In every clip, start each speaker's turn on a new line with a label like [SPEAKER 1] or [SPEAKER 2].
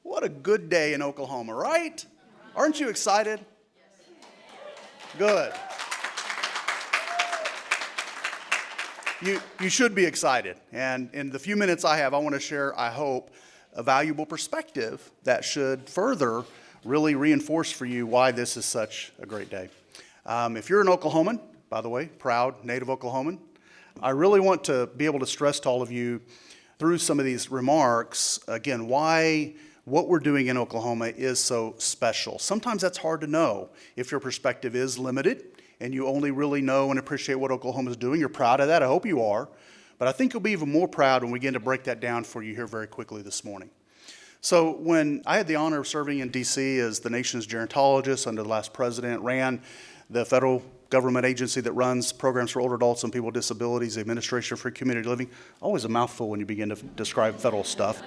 [SPEAKER 1] What a good day in Oklahoma, right? Aren't you excited? Good. You should be excited. And in the few minutes I have, I want to share, I hope, a valuable perspective that should further really reinforce for you why this is such a great day. If you're an Oklahoman, by the way, proud native Oklahoman, I really want to be able to stress to all of you through some of these remarks, again, why what we're doing in Oklahoma is so special. Sometimes that's hard to know if your perspective is limited and you only really know and appreciate what Oklahoma is doing. You're proud of that. I hope you are. But I think you'll be even more proud when we begin to break that down for you here very quickly this morning. So when I had the honor of serving in D.C. as the nation's gerontologist under the last president, ran the federal government agency that runs programs for older adults and people with disabilities, the Administration for Community Living, always a mouthful when you begin to describe federal stuff.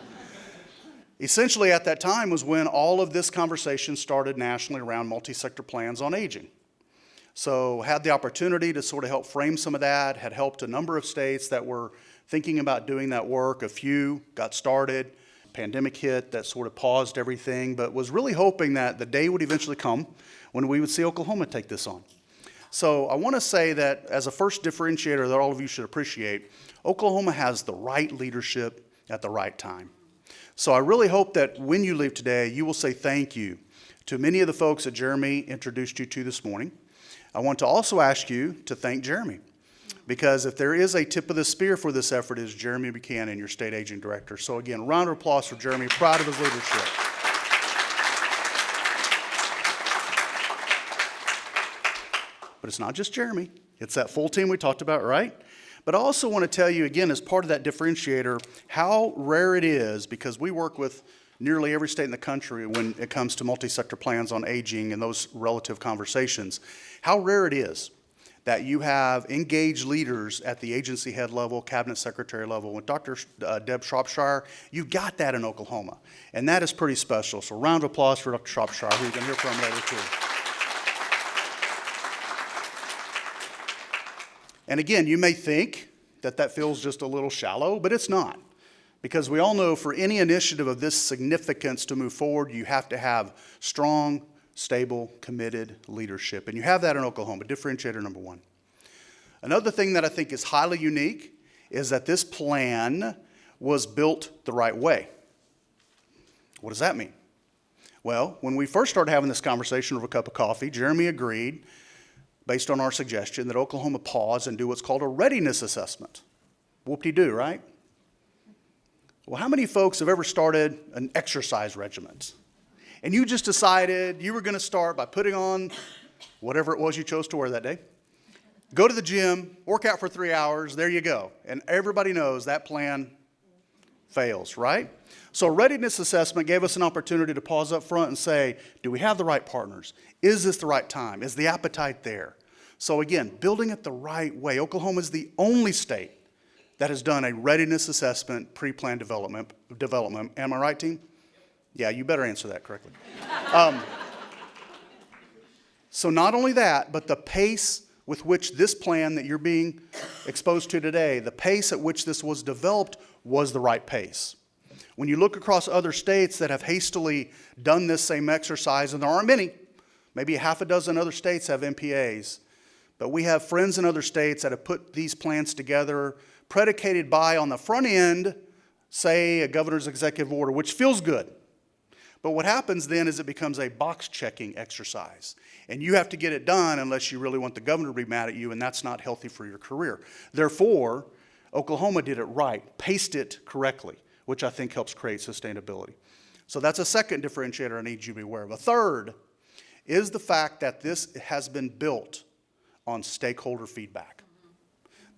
[SPEAKER 1] Essentially at that time was when all of this conversation started nationally around multi-sector plans on aging. So had the opportunity to sort of help frame some of that, had helped a number of states that were thinking about doing that work. A few got started, pandemic hit, that sort of paused everything, but was really hoping that the day would eventually come when we would see Oklahoma take this on. So I want to say that as a first differentiator that all of you should appreciate, Oklahoma has the right leadership at the right time. So I really hope that when you leave today, you will say thank you to many of the folks that Jeremy introduced you to this morning. I want to also ask you to thank Jeremy, because if there is a tip of the spear for this effort, it is Jeremy Buchanan, your state aging director. So again, round of applause for Jeremy, proud of his leadership. But it's not just Jeremy. It's that full team we talked about, right? But I also want to tell you, again, as part of that differentiator, how rare it is, because we work with nearly every state in the country when it comes to multi-sector plans on aging and those relative conversations, how rare it is that you have engaged leaders at the agency head level, cabinet secretary level. With Dr. Deb Shropshire, you've got that in Oklahoma, and that is pretty special. So round of applause for Dr. Shropshire, who you're going to hear from later too. And again, you may think that that feels just a little shallow, but it's not. Because we all know for any initiative of this significance to move forward, you have to have strong, stable, committed leadership. And you have that in Oklahoma, differentiator number one. Another thing that I think is highly unique is that this plan was built the right way. What does that mean? Well, when we first started having this conversation over a cup of coffee, Jeremy agreed, based on our suggestion, that Oklahoma pause and do what's called a readiness assessment. Whoop-de-doo, right? Well, how many folks have ever started an exercise regimen? And you just decided you were going to start by putting on whatever it was you chose to wear that day, go to the gym, work out for 3 hours, there you go. And everybody knows that plan fails, right? So a readiness assessment gave us an opportunity to pause up front and say, do we have the right partners? Is this the right time? Is the appetite there? So again, building it the right way. Oklahoma is the only state that has done a readiness assessment pre-plan development. Am I right, team? Yeah, you better answer that correctly. So not only that, but the pace with which this plan that you're being exposed to today, the pace at which this was developed was the right pace. When you look across other states that have hastily done this same exercise, and there aren't many, maybe a half a dozen other states have MPAs, but we have friends in other states that have put these plans together predicated by, on the front end, say a governor's executive order, which feels good. But what happens then is it becomes a box-checking exercise. And you have to get it done unless you really want the governor to be mad at you, and that's not healthy for your career. Therefore, Oklahoma did it right, paced it correctly, which I think helps create sustainability. So that's a second differentiator I need you to be aware of. A third is the fact that this has been built on stakeholder feedback.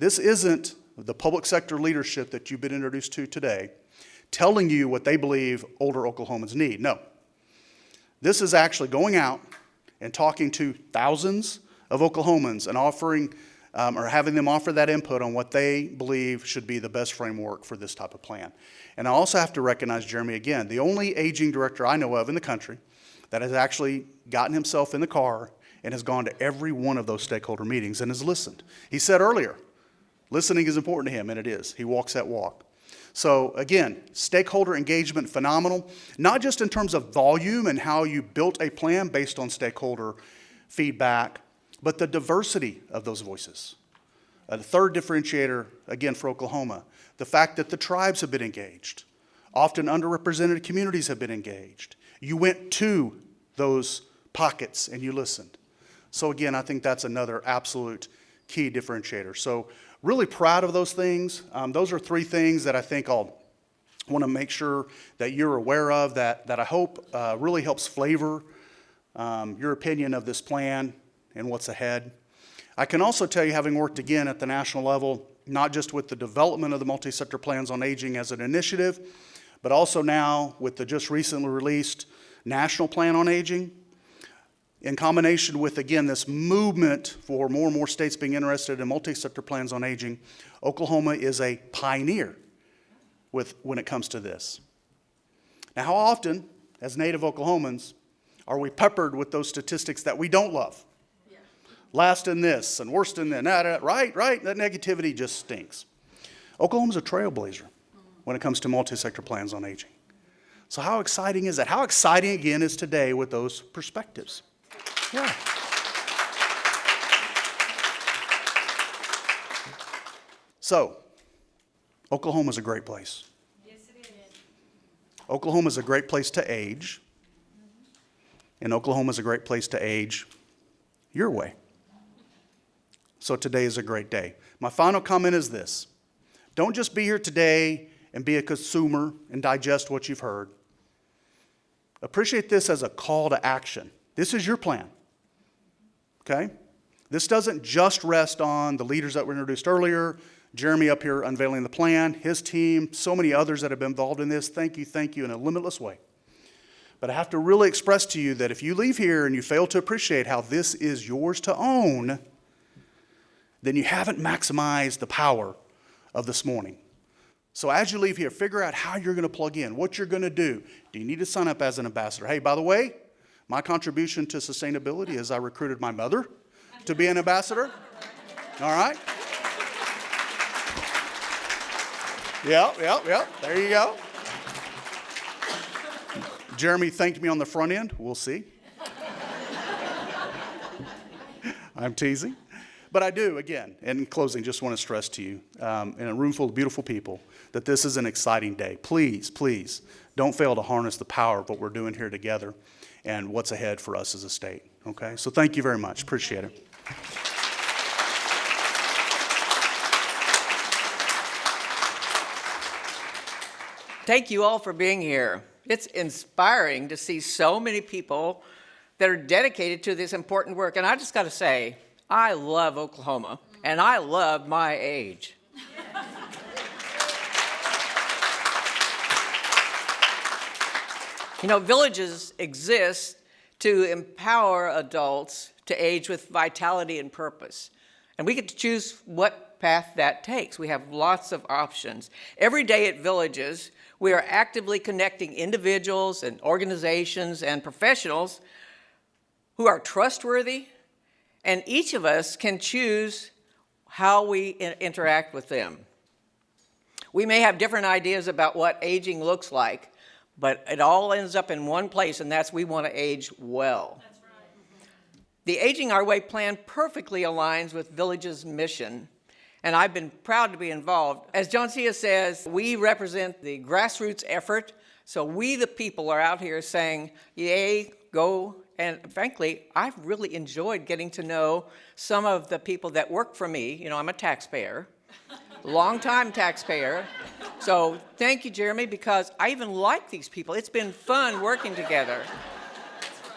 [SPEAKER 1] This isn't the public sector leadership that you've been introduced to today telling you what they believe older Oklahomans need. No. This is actually going out and talking to thousands of Oklahomans and offering or having them offer that input on what they believe should be the best framework for this type of plan. And I also have to recognize Jeremy again, the only aging director I know of in the country that has actually gotten himself in the car and has gone to every one of those stakeholder meetings and has listened. He said earlier, listening is important to him, and it is. He walks that walk. So again, stakeholder engagement, phenomenal, not just in terms of volume and how you built a plan based on stakeholder feedback, but the diversity of those voices. The third differentiator, again, for Oklahoma, the fact that the tribes have been engaged. Often underrepresented communities have been engaged. You went to those pockets and you listened. So again, I think that's another absolute key differentiator. So really proud of those things. Those are three things that I think I'll want to make sure that you're aware of, that I hope really helps flavor your opinion of this plan and what's ahead. I can also tell you, having worked again at the national level, not just with the development of the multi-sector plans on aging as an initiative, but also now with the just recently released National Plan on Aging, in combination with, again, this movement for more and more states being interested in multi-sector plans on aging, Oklahoma is a pioneer when it comes to this. Now, how often, as native Oklahomans, are we peppered with those statistics that we don't love? Yeah. Last in this and worst in that, right? That negativity just stinks. Oklahoma's a trailblazer when it comes to multi-sector plans on aging. So how exciting is that? How exciting, again, is today with those perspectives? Yeah. So, Oklahoma's a great place. Yes, it is. Oklahoma's a great place to age. And Oklahoma's a great place to age your way. So today is a great day. My final comment is this. Don't just be here today and be a consumer and digest what you've heard. Appreciate this as a call to action. This is your plan. Okay? This doesn't just rest on the leaders that were introduced earlier, Jeremy up here unveiling the plan, his team, so many others that have been involved in this. Thank you in a limitless way. But I have to really express to you that if you leave here and you fail to appreciate how this is yours to own, then you haven't maximized the power of this morning. So as you leave here, figure out how you're going to plug in, what you're going to do. Do you need to sign up as an ambassador? Hey, by the way, my contribution to sustainability is I recruited my mother to be an ambassador. All right? Yep. There you go. Jeremy thanked me on the front end. We'll see. I'm teasing. But I do, again, in closing, just want to stress to you, in a room full of beautiful people, that this is an exciting day. Please, don't fail to harness the power of what we're doing here together and what's ahead for us as a state. Okay? So thank you very much. Appreciate it.
[SPEAKER 2] Thank you all for being here. It's inspiring to see so many people that are dedicated to this important work. And I just got to say, I love Oklahoma, and I love my age. You know, villages exist to empower adults to age with vitality and purpose. And we get to choose what path that takes. We have lots of options. Every day at Villages, we are actively connecting individuals and organizations and professionals who are trustworthy, and each of us can choose how we interact with them. We may have different ideas about what aging looks like, but it all ends up in one place, and that's we want to age well. That's right. The Aging Our Way plan perfectly aligns with Village's mission, and I've been proud to be involved. As John Cia says, we represent the grassroots effort, so we the people are out here saying, yay, go. And frankly, I've really enjoyed getting to know some of the people that work for me. You know, I'm a taxpayer, long-time taxpayer. So thank you, Jeremy, because I even like these people. It's been fun working together.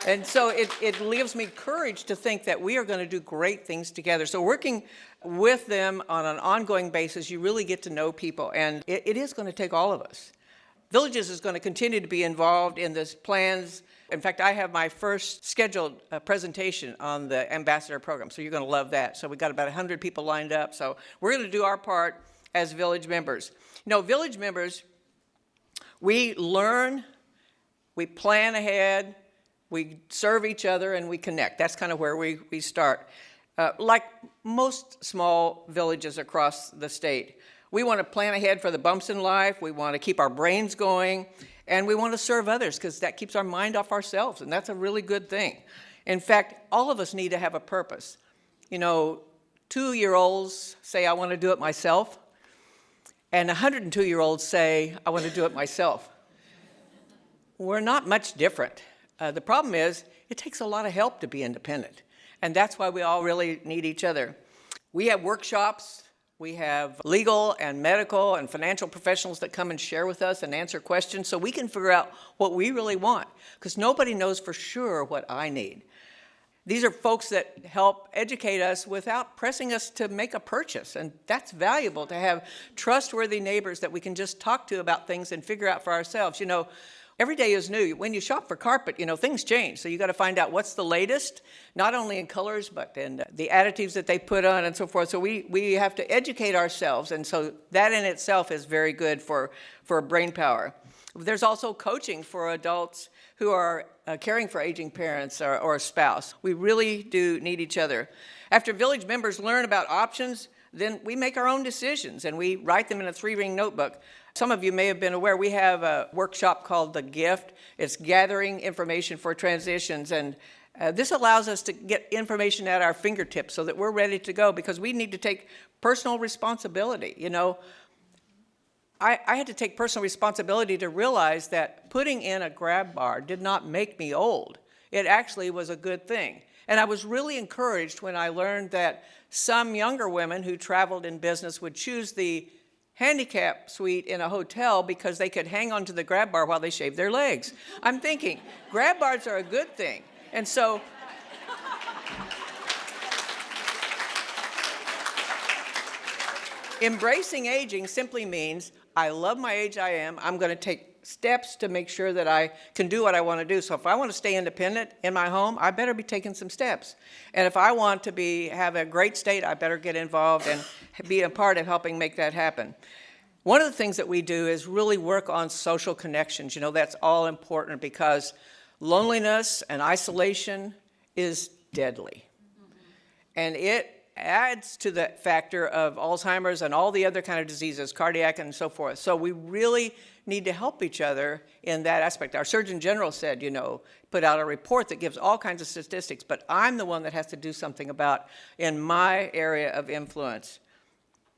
[SPEAKER 2] And so it gives me courage to think that we are going to do great things together. So working with them on an ongoing basis, you really get to know people, and it is going to take all of us. Villages is going to continue to be involved in this plans. In fact, I have my first scheduled presentation on the ambassador program, so you're going to love that. So we've got about 100 people lined up, so we're going to do our part as village members. You know, village members, we learn, we plan ahead, we serve each other, and we connect. That's kind of where we start. Like most small villages across the state, We want to plan ahead for the bumps in life. We want to keep our brains going. And we want to serve others because that keeps our mind off ourselves. And that's a really good thing. In fact, all of us need to have a purpose. 2-year-olds say, I want to do it myself. And 102-year-olds say, I want to do it myself. We're not much different. The problem is, it takes a lot of help to be independent. And that's why we all really need each other. We have workshops. We have legal and medical and financial professionals that come and share with us and answer questions so we can figure out what we really want. Because nobody knows for sure what I need. These are folks that help educate us without pressing us to make a purchase. And that's valuable to have trustworthy neighbors that we can just talk to about things and figure out for ourselves. Every day is new. When you shop for carpet, things change. So you got to find out what's the latest, not only in colors, but in the additives that they put on and so forth. So we have to educate ourselves. And so that in itself is very good for brain power. There's also coaching for adults who are caring for aging parents or a spouse. We really do need each other. After village members learn about options, then we make our own decisions and we write them in a 3-ring notebook. Some of you may have been aware we have a workshop called The Gift. It's gathering information for transitions, and this allows us to get information at our fingertips so that we're ready to go because we need to take personal responsibility. I had to take personal responsibility to realize that putting in a grab bar did not make me old. It actually was a good thing. And I was really encouraged when I learned that some younger women who traveled in business would choose the handicap suite in a hotel because they could hang onto the grab bar while they shaved their legs. I'm thinking, grab bars are a good thing. And so embracing aging simply means I love my age I am. I'm going to take steps to make sure that I can do what I want to do. So if I want to stay independent in my home, I better be taking some steps. And if I want to have a great state, I better get involved and be a part of helping make that happen. One of the things that we do is really work on social connections. That's all important because loneliness and isolation is deadly. And it adds to the factor of Alzheimer's and all the other kind of diseases, cardiac and so forth. So we really need to help each other in that aspect. Our Surgeon General said, put out a report that gives all kinds of statistics, but I'm the one that has to do something about in my area of influence.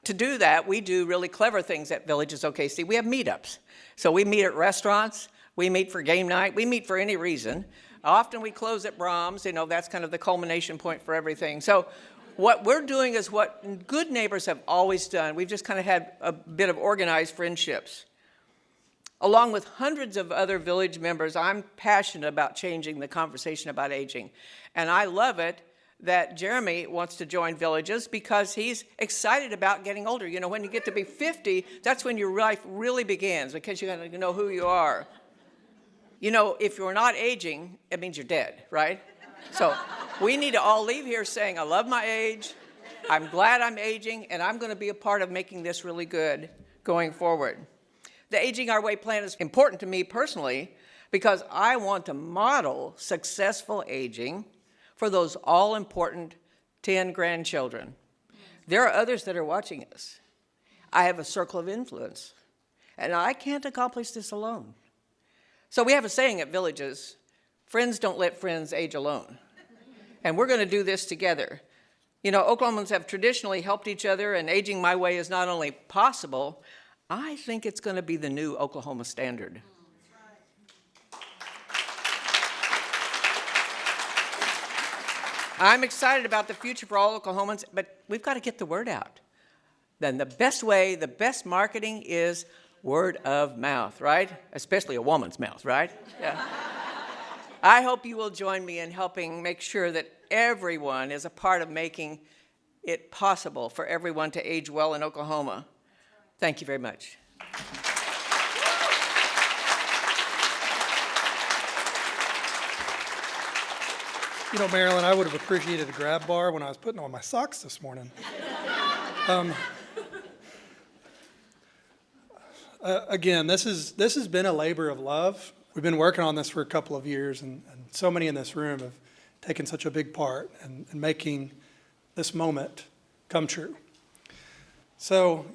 [SPEAKER 2] To do that, we do really clever things at Villages OKC. We have meetups. So we meet at restaurants, we meet for game night, we meet for any reason. Often we close at Brahms, that's kind of the culmination point for everything. So what we're doing is what good neighbors have always done. We've just kind of had a bit of organized friendships. Along with hundreds of other village members, I'm passionate about changing the conversation about aging. And I love it that Jeremy wants to join Villages because he's excited about getting older. When you get to be 50, that's when your life really begins because you got to know who you are. If you're not aging, it means you're dead, right? So we need to all leave here saying, I love my age, I'm glad I'm aging, and I'm going to be a part of making this really good going forward. The Aging Our Way plan is important to me personally because I want to model successful aging for those all-important 10 grandchildren. There are others that are watching us. I have a circle of influence, and I can't accomplish this alone. So we have a saying at Villages, friends don't let friends age alone. And we're going to do this together. Oklahomans have traditionally helped each other, and Aging My Way is not only possible, I think it's going to be the new Oklahoma standard. I'm excited about the future for all Oklahomans, but we've got to get the word out. Then the best marketing is word of mouth, right? Especially a woman's mouth, right? Yeah. I hope you will join me in helping make sure that everyone is a part of making it possible for everyone to age well in Oklahoma. Thank you very much.
[SPEAKER 3] Marilyn, I would have appreciated a grab bar when I was putting on my socks this morning. Again, this has been a labor of love. We've been working on this for a couple of years, and so many in this room have taken such a big part in making this moment come true. So,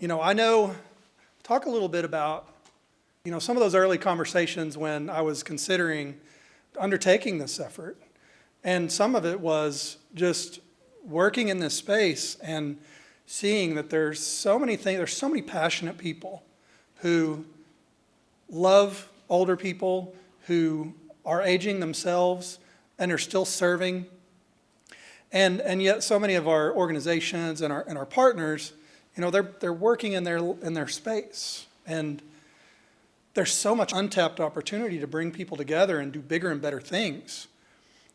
[SPEAKER 3] talk a little bit about, some of those early conversations when I was considering undertaking this effort. And some of it was just working in this space and seeing that there's so many things, there's so many passionate people who love older people, who are aging themselves and are still serving. And yet so many of our organizations and our partners, they're working in their space. And there's so much untapped opportunity to bring people together and do bigger and better things.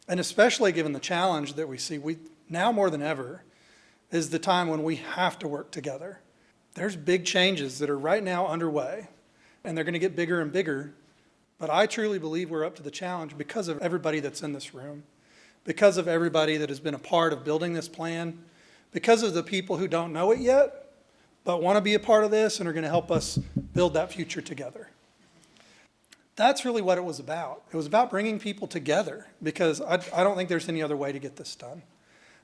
[SPEAKER 3] And especially given the challenge that we see, now more than ever is the time when we have to work together. There's big changes that are right now underway, and they're going to get bigger and bigger. But I truly believe we're up to the challenge because of everybody that's in this room, because of everybody that has been a part of building this plan, because of the people who don't know it yet, but want to be a part of this and are going to help us build that future together. That's really what it was about. It was about bringing people together because I don't think there's any other way to get this done.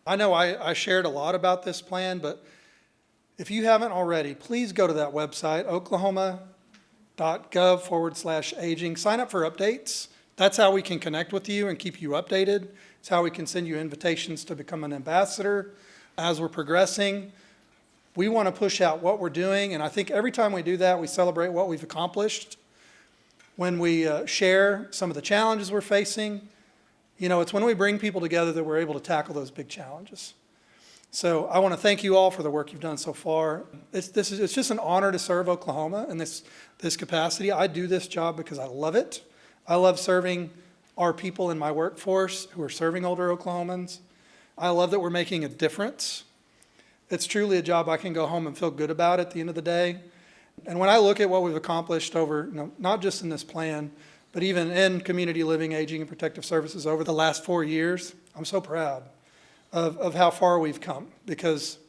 [SPEAKER 3] I know I shared a lot about this plan, but if you haven't already, please go to that website, oklahoma.gov/aging. Sign up for updates. That's how we can connect with you and keep you updated. It's how we can send you invitations to become an ambassador as we're progressing. We want to push out what we're doing, and I think every time we do that, we celebrate what we've accomplished. When we share some of the challenges we're facing, it's when we bring people together that we're able to tackle those big challenges. So I want to thank you all for the work you've done so far. It's just an honor to serve Oklahoma in this capacity. I do this job because I love it. I love serving our people in my workforce who are serving older Oklahomans. I love that we're making a difference. It's truly a job I can go home and feel good about at the end of the day. And when I look at what we've accomplished over, not just in this plan, but even in community living, aging, and protective services over the last 4 years, I'm so proud of how far we've come because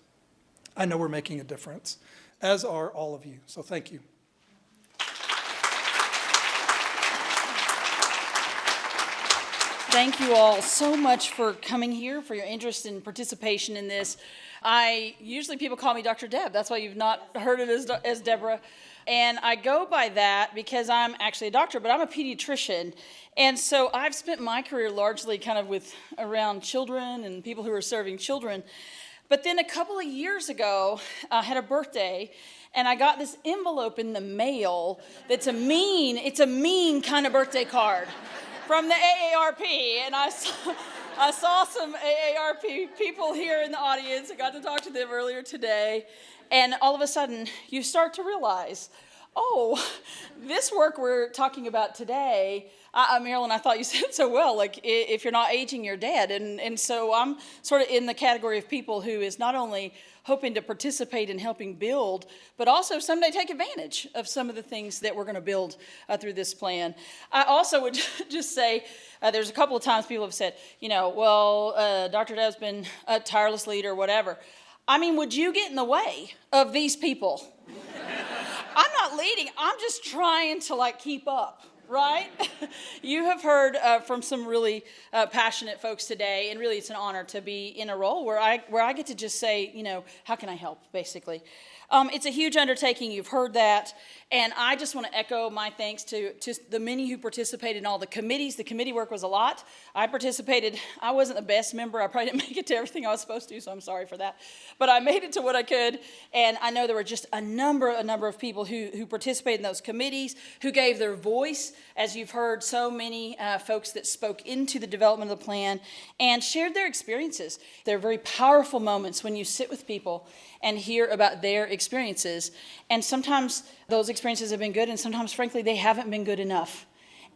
[SPEAKER 3] I know we're making a difference, as are all of you. So thank you.
[SPEAKER 4] Thank you all so much for coming here, for your interest and participation in this. Usually people call me Dr. Deb. That's why you've not heard it as Deborah. And I go by that because I'm actually a doctor, but I'm a pediatrician. And so I've spent my career largely kind of around children and people who are serving children. But then a couple of years ago, I had a birthday, and I got this envelope in the mail it's a mean kind of birthday card from the AARP. And I saw some AARP people here in the audience. I got to talk to them earlier today. And all of a sudden, you start to realize, this work we're talking about today, Marilyn, I thought you said so well, like if you're not aging, you're dead. And so I'm sort of in the category of people who is not only hoping to participate in helping build, but also someday take advantage of some of the things that we're going to build through this plan. I also would just say, there's a couple of times people have said, Dr. Deb's been a tireless leader, whatever. I mean, would you get in the way of these people? I'm not leading. I'm just trying to keep up, right? You have heard from some really passionate folks today, and really it's an honor to be in a role where I get to just say, how can I help, basically. It's a huge undertaking. You've heard that. And I just want to echo my thanks to the many who participated in all the committees. The committee work was a lot. I participated. I wasn't the best member. I probably didn't make it to everything I was supposed to, so I'm sorry for that. But I made it to what I could. And I know there were just a number of people who participated in those committees, who gave their voice, as you've heard so many folks that spoke into the development of the plan and shared their experiences. They're very powerful moments when you sit with people and hear about their experiences. And sometimes those experiences have been good, and sometimes, frankly, they haven't been good enough.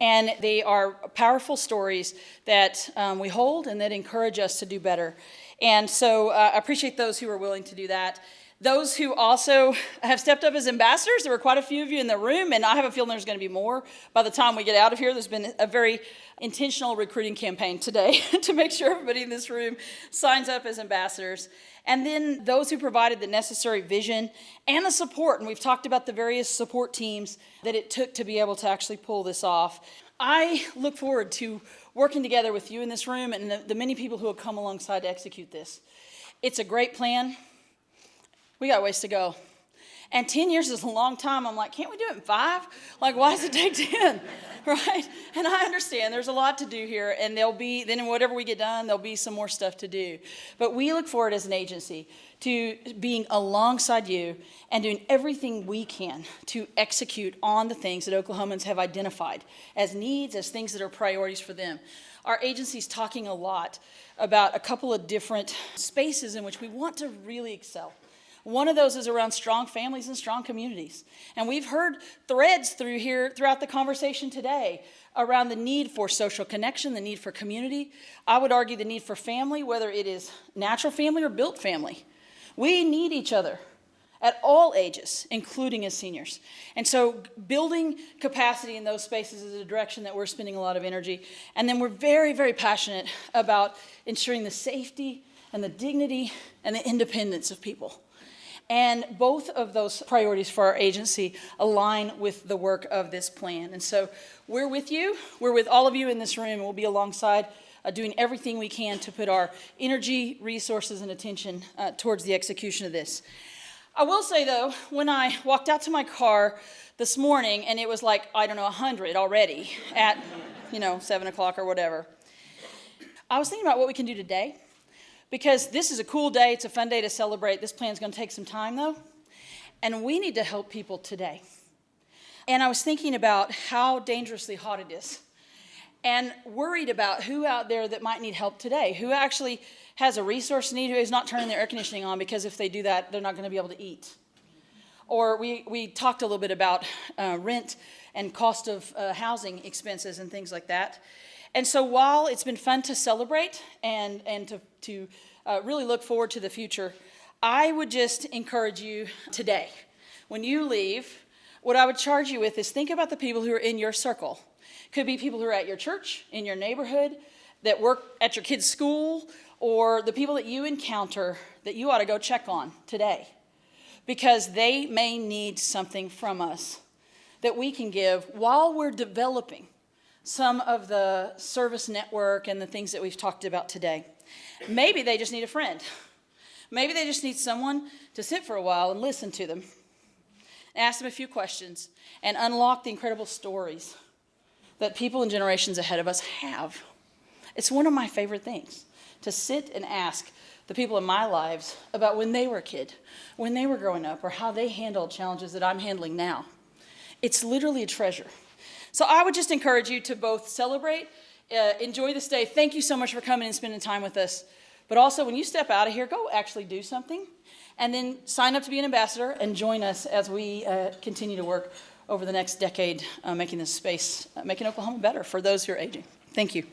[SPEAKER 4] And they are powerful stories that we hold and that encourage us to do better. And so I appreciate those who are willing to do that. Those who also have stepped up as ambassadors, there were quite a few of you in the room, and I have a feeling there's going to be more by the time we get out of here. There's been a very intentional recruiting campaign today to make sure everybody in this room signs up as ambassadors. And then those who provided the necessary vision and the support, and we've talked about the various support teams that it took to be able to actually pull this off. I look forward to working together with you in this room and the many people who have come alongside to execute this. It's a great plan. We got ways to go. And 10 years is a long time. I'm like, can't we do it in 5? Like, why does it take 10? Right? And I understand there's a lot to do here, and then whatever we get done, there'll be some more stuff to do. But we look forward as an agency to being alongside you and doing everything we can to execute on the things that Oklahomans have identified as needs, as things that are priorities for them. Our agency's talking a lot about a couple of different spaces in which we want to really excel. One of those is around strong families and strong communities. And we've heard threads throughout the conversation today around the need for social connection, the need for community. I would argue the need for family, whether it is natural family or built family. We need each other at all ages, including as seniors. And so building capacity in those spaces is a direction that we're spending a lot of energy. And then we're very, very passionate about ensuring the safety and the dignity and the independence of people. And both of those priorities for our agency align with the work of this plan. And so we're with you. We're with all of you in this room, and we'll be alongside doing everything we can to put our energy, resources, and attention towards the execution of this. I will say, though, when I walked out to my car this morning, and it was like, 100 already at, 7 o'clock or whatever, I was thinking about what we can do today. Because this is a cool day, it's a fun day to celebrate. This plan's going to take some time, though, and we need to help people today. And I was thinking about how dangerously hot it is, and worried about who out there that might need help today, who actually has a resource need, who is not turning their air conditioning on, because if they do that, they're not going to be able to eat. Or we talked a little bit about rent and cost of housing expenses and things like that. And so while it's been fun to celebrate and to really look forward to the future, I would just encourage you today, when you leave, what I would charge you with is think about the people who are in your circle. Could be people who are at your church, in your neighborhood, that work at your kid's school, or the people that you encounter that you ought to go check on today. Because they may need something from us that we can give while we're developing some of the service network and the things that we've talked about today. Maybe they just need a friend. Maybe they just need someone to sit for a while and listen to them, ask them a few questions, and unlock the incredible stories that people in generations ahead of us have. It's one of my favorite things, to sit and ask the people in my lives about when they were a kid, when they were growing up, or how they handled challenges that I'm handling now. It's literally a treasure. So I would just encourage you to both celebrate, enjoy this day. Thank you so much for coming and spending time with us. But also, when you step out of here, go actually do something. And then sign up to be an ambassador and join us as we continue to work over the next decade making this space, making Oklahoma better for those who are aging. Thank you.